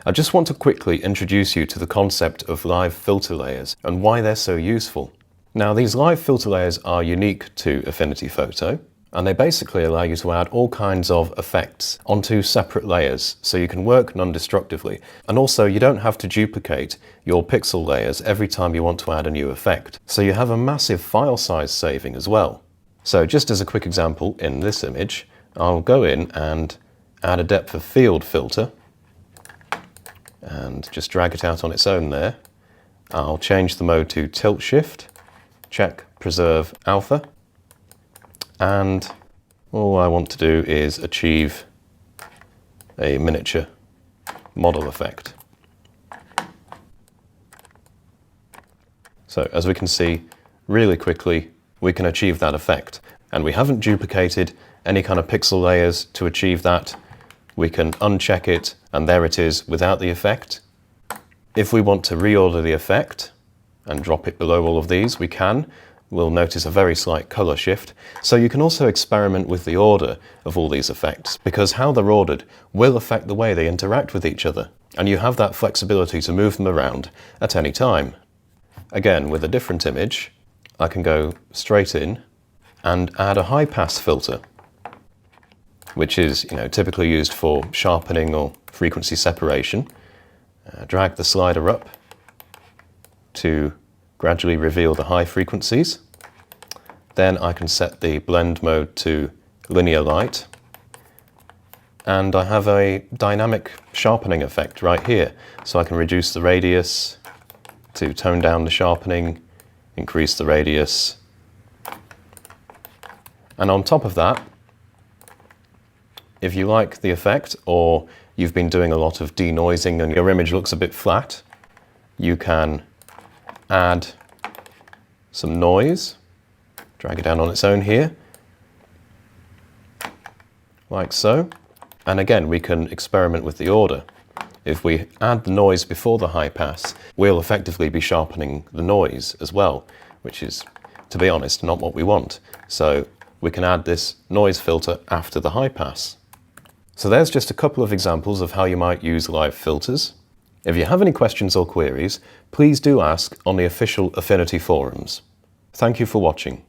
I just want to quickly introduce you to the concept of live filter layers and why they're so useful. Now, these live filter layers are unique to Affinity Photo, and they basically allow you to add all kinds of effects onto separate layers so you can work non-destructively. And also, you don't have to duplicate your pixel layers every time you want to add a new effect. So you have a massive file size saving as well. So just as a quick example, in this image, I'll go in and add a depth of field filter and just drag it out on its own there. I'll change the mode to tilt shift, check preserve alpha, and all I want to do is achieve a miniature model effect. So as we can see, really quickly we can achieve that effect, and we haven't duplicated any kind of pixel layers to achieve that. We can uncheck it and there it is without the effect. If we want to reorder the effect and drop it below all of these, we can. We'll notice a very slight color shift. So you can also experiment with the order of all these effects, because how they're ordered will affect the way they interact with each other, and you have that flexibility to move them around at any time. Again, with a different image, I can go straight in and add a high pass filter, which is typically used for sharpening or frequency separation. Drag the slider up to gradually reveal the high frequencies. Then I can set the blend mode to linear light, and I have a dynamic sharpening effect right here. So I can reduce the radius to tone down the sharpening, increase the radius, and on top of that, if you like the effect or you've been doing a lot of denoising and your image looks a bit flat, you can add some noise, drag it down on its own here, like so. And again, we can experiment with the order. If we add the noise before the high pass, we'll effectively be sharpening the noise as well, which is, to be honest, not what we want. So we can add this noise filter after the high pass. So there's just a couple of examples of how you might use live filters. If you have any questions or queries, please do ask on the official Affinity forums. Thank you for watching.